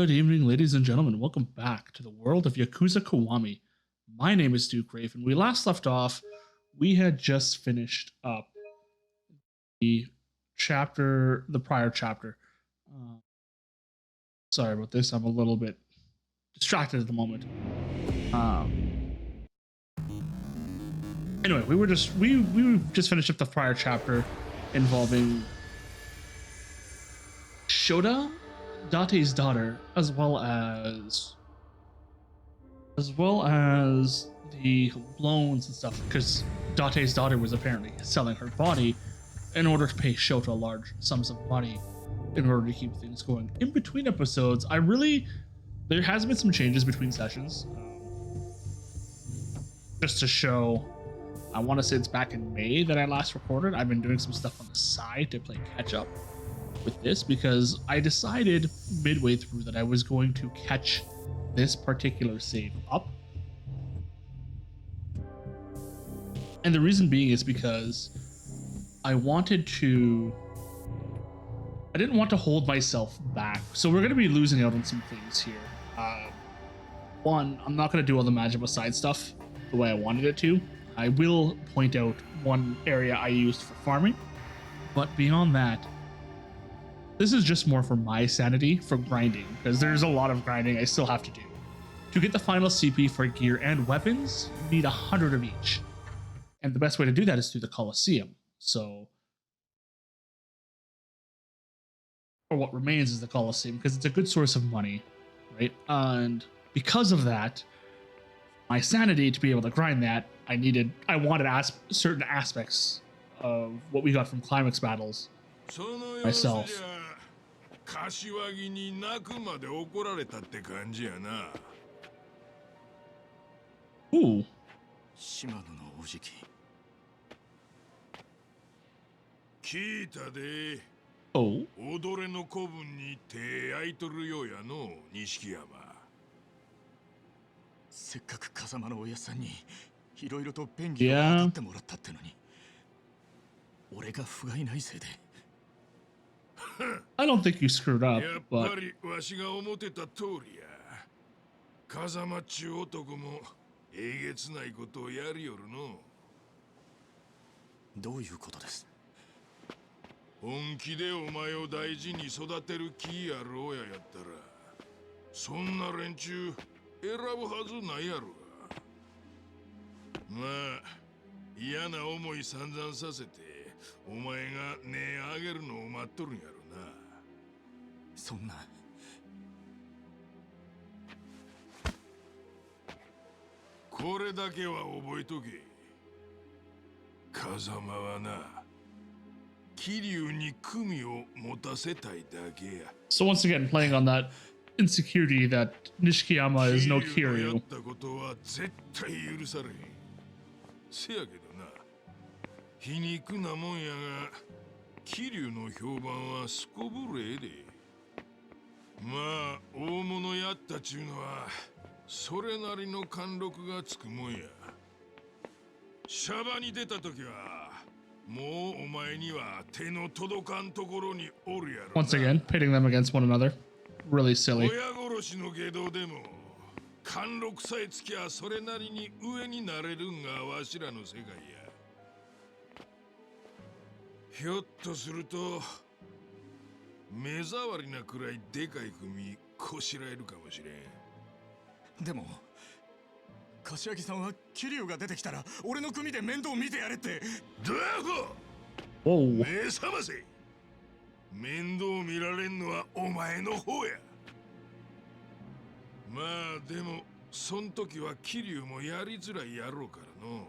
Good evening, ladies and gentlemen. Welcome back to the world of Yakuza Kiwami. My name is Duke Raven. We last left off, we had just finished up the prior chapter. Sorry about this. I'm a little bit distracted at the moment. Anyway, we just finished up the prior chapter involving Shota, Date's daughter, as well as the loans and stuff, because Date's daughter was apparently selling her body in order to pay Shota large sums of money in order to keep things going. In between episodes, there has been some changes between sessions. Just to show, I want to say it's back in May that I last recorded. I've been doing some stuff on the side to play catch up with this because I decided midway through that I was going to catch this particular save up. And the reason being is because I didn't want to hold myself back. So we're going to be losing out on some things here. One, I'm not going to do all the Majima side stuff the way I wanted it to. I will point out one area I used for farming, but beyond that, this is just more for my sanity for grinding, because there's a lot of grinding I still have to do. To get the final CP for gear and weapons, you need 100 of each. And the best way to do that is through the Colosseum. So, or what remains is the Colosseum, because it's a good source of money, right? And because of that, my sanity to be able to grind that, I wanted certain aspects of what we got from climax battles myself. 柏木に泣くまで怒られたって感じやな。Ooh. 島野のおじき。聞いたで。Oh. 踊れの子分に手空いとるようやの、錦山。せっかく風間のおやさんにいろいろと便宜を図ってもらったってのに、俺が不甲斐ないせいで。I don't think you screwed up, but やっぱりわしが思ってた通りや。風間っちゅう男もえげつないことをやりよるの。どういうことです？本気でお前を大事に育てる気やろうやったら、そんな連中選ぶはずないやろが。まあ嫌な思い散々させて、お前が値上げるのを待っとるんやろ。そんなこれだけは覚えとけ。風間はな、桐生に組を持たせたいだけや。 So once again, playing on that insecurity that Nishikiyama is no Kiryu. やったことは絶対許されん。せやけどな、皮肉なもんやが、桐生の評判はすこぶるええで。まあ大物やったちゅうのはそれなりの貫禄がつくもんや。シャバに出た時はもうお前には手の届かんところにおるやろ。 Once again, pitting them against one another. Really silly. 親殺しの下道でも貫禄さえつきゃそれなりに上になれるんがわしらの世界や。ひょっとすると目障りなくらいでかい組こしらえるかもしれん。でも柏木さんは桐生が出てきたら俺の組で面倒見てやれって。ドアホ、目覚ませ。面倒見られんのはお前の方や。まあでもそん時は桐生もやりづらいやろうからの。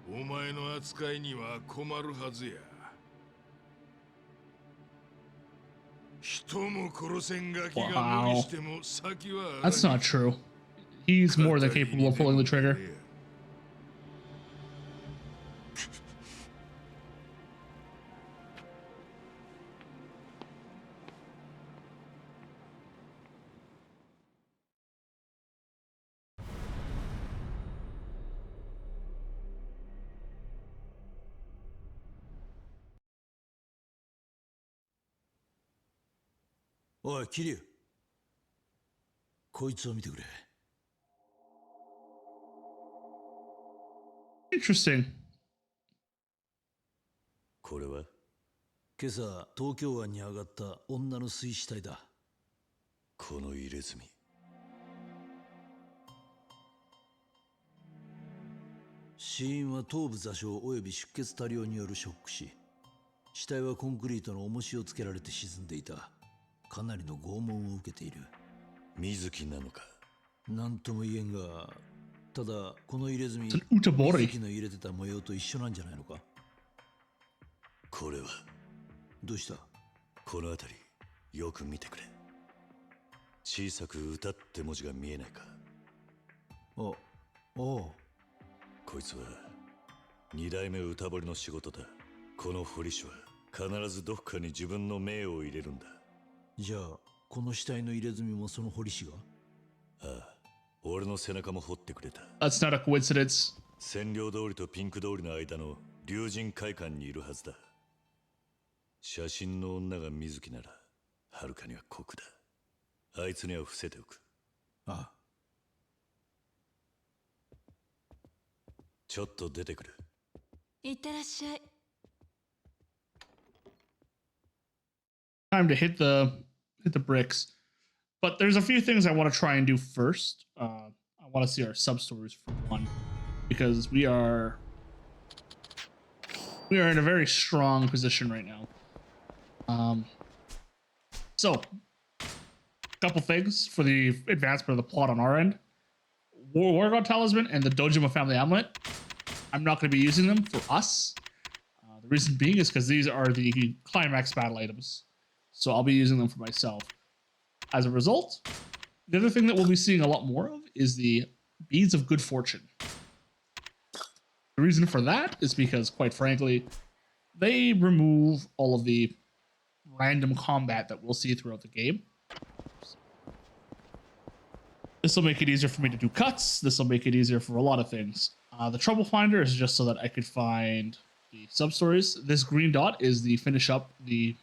お前の扱いには困るはずや。 Wow. That's not true. He's more than capable of pulling the trigger. Oi, Kiryu. こいつを見てくれ。 Interesting. これは今朝東京湾に上がった女の水死体だ。この入れ墨。死因は頭部挫傷及び出血多量によるショック死。死体はコンクリートの重しをつけられて沈んでいた。かなりの拷問を受けている。水木なのか。なんとも言えんが、ただこの入れ墨、水木の入れてた模様と一緒なんじゃないのか。これはどうした。この辺りよく見てくれ。小さく歌って文字が見えないか。おお、こいつは二代目歌彫りの仕事だ。この彫り師は必ずどっかに自分の命を入れるんだ。じゃあこの死体の入れ墨もその彫り師が。ああ、俺の背中も彫ってくれた。 That's not a coincidence. 占領通りとピンク通りの間の竜神会館にいるはずだ。写真の女が水木ならはるかには酷だ。あいつには伏せておく。ああ、ちょっと出てくる。いってらっしゃい。 Time to hit the bricks. But there's a few things I want to try and do first. I want to see our sub stories for one, because we are in a very strong position right now. So a couple things for the advancement of the plot on our end. War God Talisman and the Dojima Family Amulet. I'm not going to be using them for us. The reason being is because these are the climax battle items. So I'll be using them for myself. As a result, the other thing that we'll be seeing a lot more of is the Beads of Good Fortune. The reason for that is because, quite frankly, they remove all of the random combat that we'll see throughout the game. This will make it easier for me to do cuts. This will make it easier for a lot of things. The Trouble Finder is just so that I could find the sub-stories. This green dot is the finish up the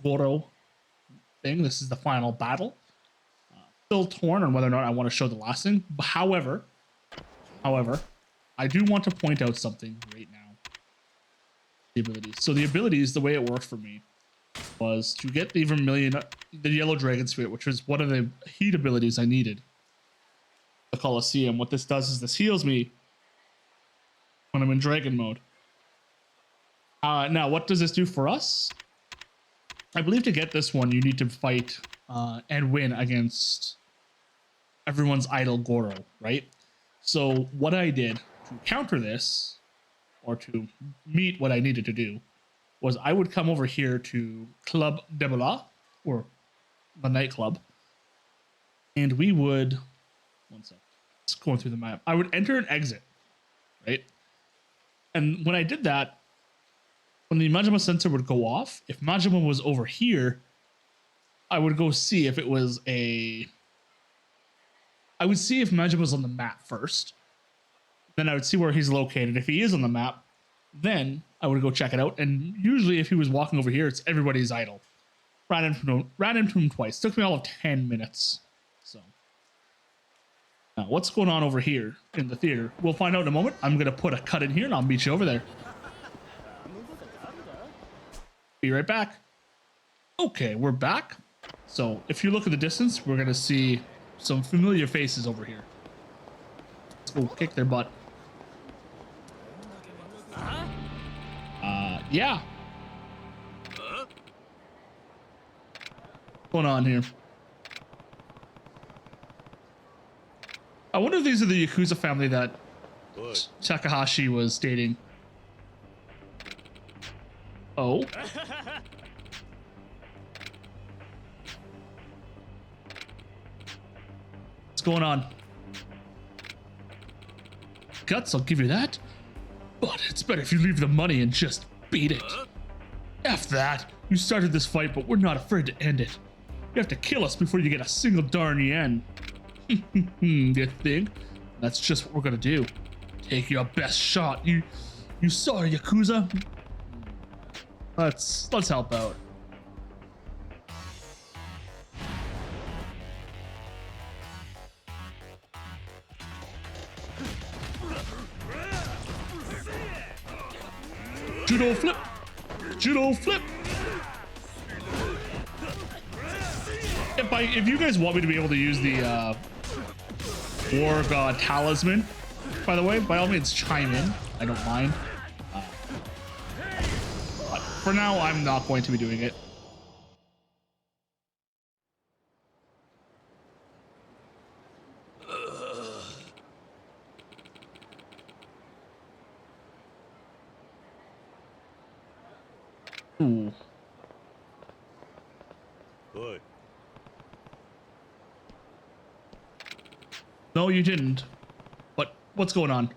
Goro thing. This is the final battle. Still torn on whether or not I want to show the last thing. However, I do want to point out something right now. The abilities. So the abilities, the way it worked for me was to get the Vermilion, the Yellow Dragon Spirit, which was one of the heat abilities I needed. The Colosseum. What this does is this heals me when I'm in Dragon mode. Now, what does this do for us? I believe to get this one, you need to fight and win against everyone's idol Goro, right? So what I did to counter this, or to meet what I needed to do, was I would come over here to Club Debola, or the nightclub, and we would, one sec, just going through the map, I would enter and exit, right? And when I did that, when the Majima sensor would go off, if Majima was over here, I would go see if it was a... I would see if Majima was on the map first. Then I would see where he's located. If he is on the map, then I would go check it out. And usually if he was walking over here, it's everybody's idol. Ran into him twice. Took me all of 10 minutes. So now what's going on over here in the theater? We'll find out in a moment. I'm going to put a cut in here and I'll meet you over there. Be right back. Okay, we're back. So if you look at the distance, we're going to see some familiar faces over here. Let's go kick their butt. Yeah. What's going on here? I wonder if these are the Yakuza family that Takahashi was dating. Oh. What's going on? Guts, I'll give you that. But it's better if you leave the money and just beat it. F that. You started this fight, but we're not afraid to end it. You have to kill us before you get a single darn yen. You think? That's just what we're gonna do. Take your best shot. You saw her, Yakuza. Let's help out. I Judo flip. Judo flip. If you guys want me to be able to use the War God Talisman, by the way, by all means chime in. I don't mind. But for now, I'm not going to be doing it. Ooh. Oi. No, you didn't. But what's going on?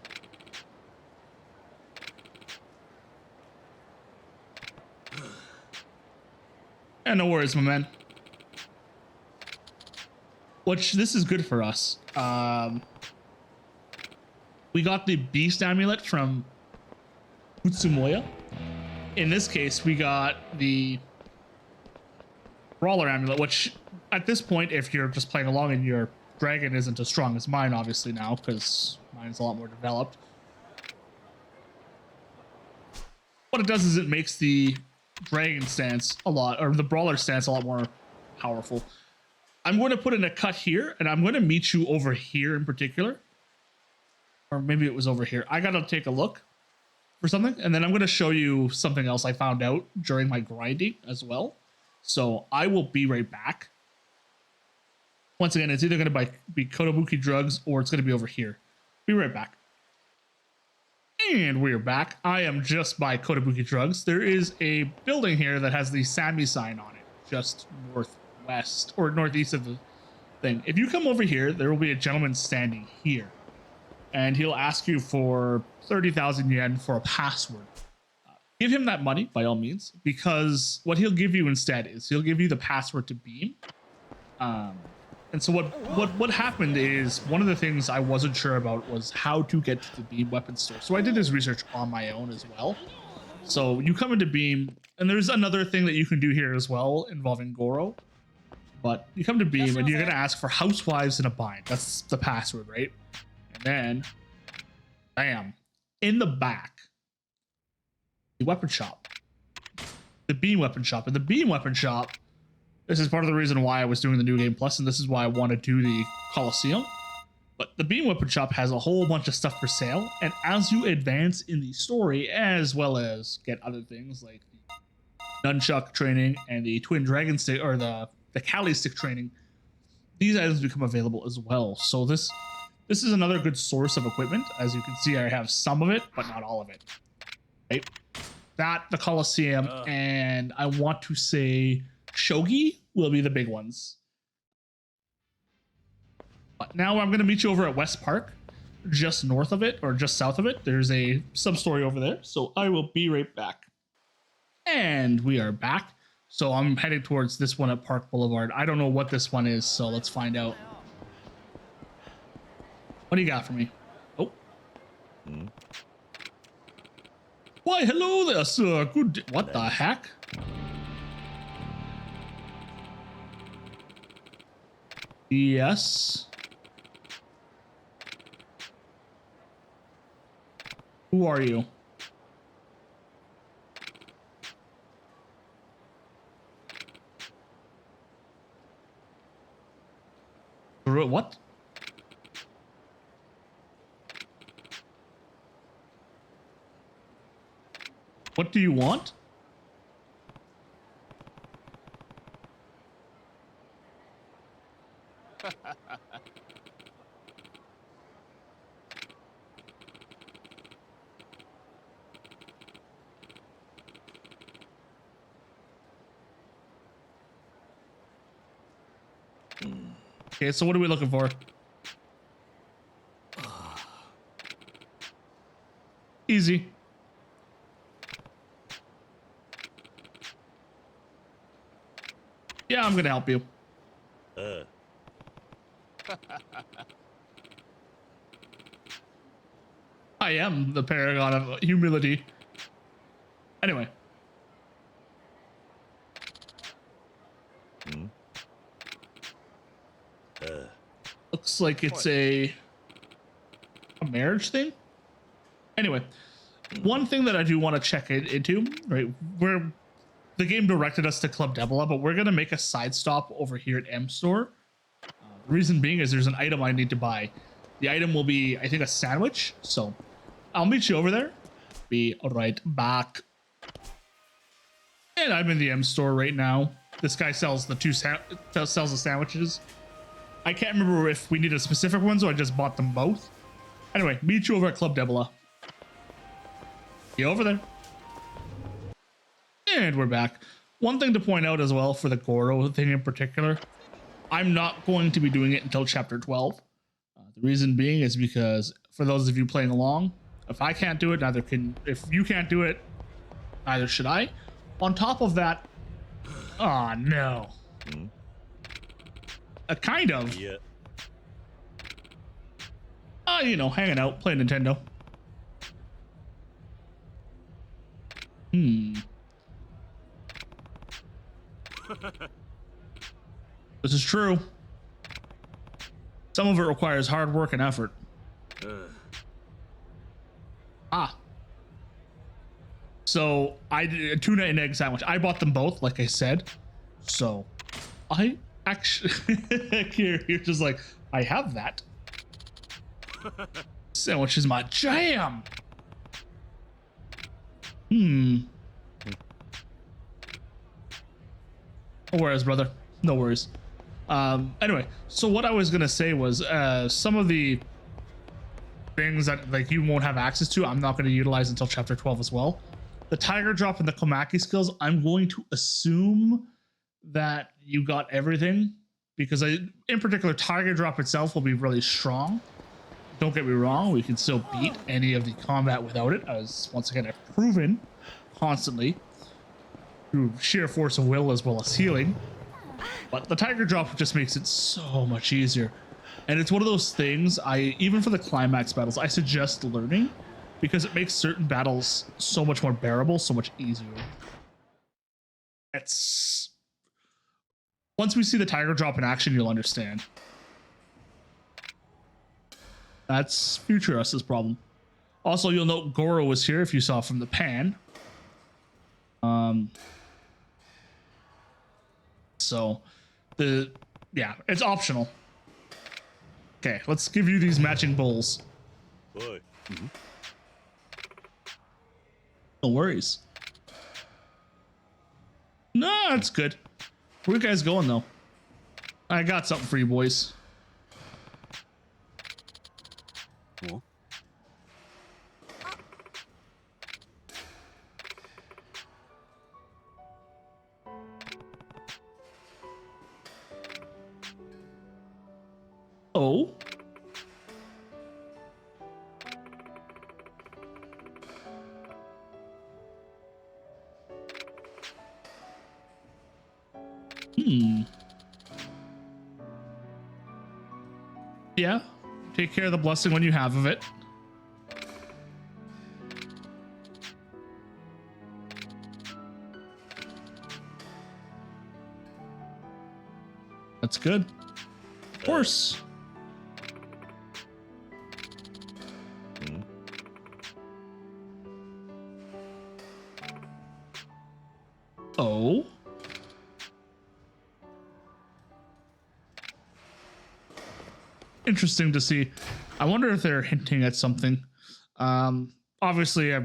Yeah, no worries, my man. Which this is good for us. We got the Beast Amulet from Utsumoya. In this case, we got the Brawler Amulet, which at this point, if you're just playing along and your dragon isn't as strong as mine, obviously now, because mine's a lot more developed. What it does is it makes the dragon stance a lot, or the brawler stance a lot more powerful. I'm going to put in a cut here, and I'm going to meet you over here in particular. Or maybe it was over here. I got to take a look for something, and then I'm going to show you something else I found out during my grinding as well. So I will be right back. Once again, it's either going to be Kotobuki drugs or it's going to be over here. Be right back. And we're back. I am just by Kotobuki drugs. There is a building here that has the Sami sign on it, just northwest or northeast of the thing. If you come over here, there will be a gentleman standing here, and he'll ask you for 30,000 yen for a password. Give him that money by all means, because what he'll give you instead is he'll give you the password to Beam. And so what happened is, one of the things I wasn't sure about was how to get to the Beam weapon store. So I did this research on my own as well. So you come into Beam, and there's another thing that you can do here as well involving Goro. But you come to Beam and you're gonna ask for housewives in a bind. That's the password, right? And then, bam, in the back, the weapon shop, the Beam weapon shop. And the Beam weapon shop, this is part of the reason why I was doing the New Game Plus, and this is why I want to do the Coliseum. But the Beam weapon shop has a whole bunch of stuff for sale, and as you advance in the story, as well as get other things like the nunchuck training and the twin dragon stick, or the Kali stick training, these items become available as well. So this is another good source of equipment. As you can see, I have some of it, but not all of it. Right? That, the Coliseum, and I want to say Shogi will be the big ones. But now I'm going to meet you over at West Park, just north of it, or just south of it. There's a sub-story over there, so I will be right back. And we are back. So I'm heading towards this one at Park Boulevard. I don't know what this one is, so let's find out. What do you got for me? Oh. Why, hello there, sir. Good. What the heck? Yes. Who are you? What? What do you want? Okay, so what are we looking for? Easy. Yeah, I'm gonna help you. I am the paragon of humility. Anyway. Looks like it's a marriage thing. Anyway, One thing that I do want to check into, right? Where the game directed us to Club Debla, but we're gonna make a side stop over here at M Store. The reason being is there's an item I need to buy. The item will be, I think, a sandwich. So I'll meet you over there. Be right back. And I'm in the M Store right now. This guy sells the sells the sandwiches. I can't remember if we need a specific one, so I just bought them both. Anyway, meet you over at Club Debla. You over there. And we're back. One thing to point out as well for the Goro thing in particular, I'm not going to be doing it until chapter 12. The reason being is because for those of you playing along, if I can't do it, neither can. If you can't do it, neither should I. On top of that, oh no. Kind of. Yeah. You know, hanging out, playing Nintendo. This is true. Some of it requires hard work and effort. So I did a tuna and egg sandwich. I bought them both, like I said. So I actually, you're just like, I have that. Sandwich is my jam. No worries, brother. No worries. Anyway, so what I was gonna say was some of the things that like you won't have access to, I'm not gonna utilize until chapter 12 as well. The tiger drop and the Komaki skills, I'm going to assume that you got everything because in particular, tiger drop itself will be really strong. Don't get me wrong, we can still beat any of the combat without it, as once again I've proven constantly through sheer force of will as well as healing. But the tiger drop just makes it so much easier. And it's one of those things even for the climax battles, I suggest learning because it makes certain battles so much more bearable, so much easier. Once we see the tiger drop in action, you'll understand. That's Future Us's problem. Also, you'll note Goro was here if you saw from the pan. So it's optional. Okay, let's give you these matching bowls. Boy. No worries. No, it's good. Where you guys going though? I got something for you boys. Cool. Oh. Yeah. Take care of the blessing when you have of it. That's good. Of course. Oh. Interesting to see. I wonder if they're hinting at something. Obviously,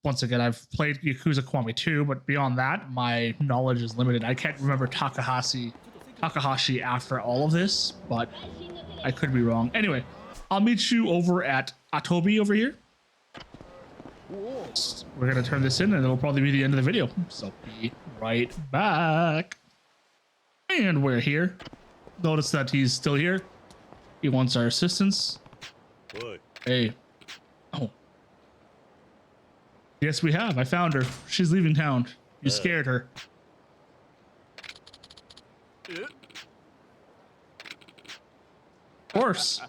once again, I've played Yakuza Kiwami 2, but beyond that, my knowledge is limited. I can't remember Takahashi after all of this, but I could be wrong. Anyway, I'll meet you over at Atobi over here. We're going to turn this in, and it'll probably be the end of the video. So be right back. And we're here. Notice that he's still here. He wants our assistance. Boy. Hey. Oh. Yes, we have. I found her. She's leaving town. You scared her. Of course.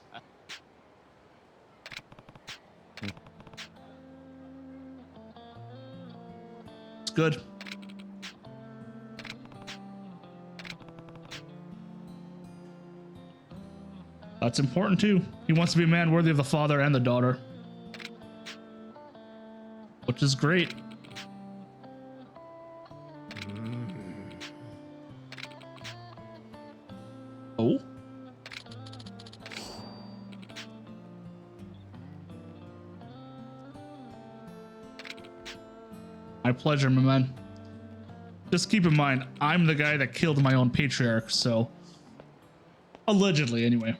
It's good. That's important too. He wants to be a man worthy of the father and the daughter. which is great. Oh. My pleasure, my man. Just keep in mind, I'm the guy that killed my own patriarch, so... Allegedly, anyway.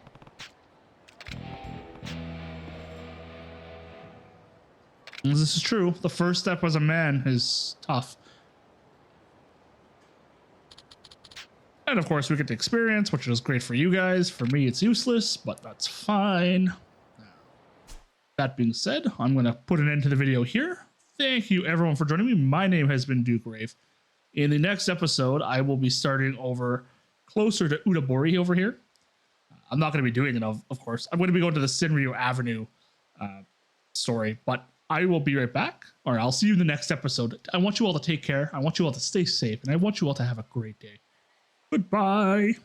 This is true. The first step as a man is tough. And of course, we get to experience, which is great for you guys. For me, it's useless, but that's fine. That being said, I'm going to put an end to the video here. Thank you, everyone, for joining me. My name has been Duke Rave. In the next episode, I will be starting over closer to Udabori over here. I'm not going to be doing it, of course. I'm going to be going to the Sinryu Avenue story, but I will be right back, or I'll see you in the next episode. I want you all to take care. I want you all to stay safe, and I want you all to have a great day. Goodbye.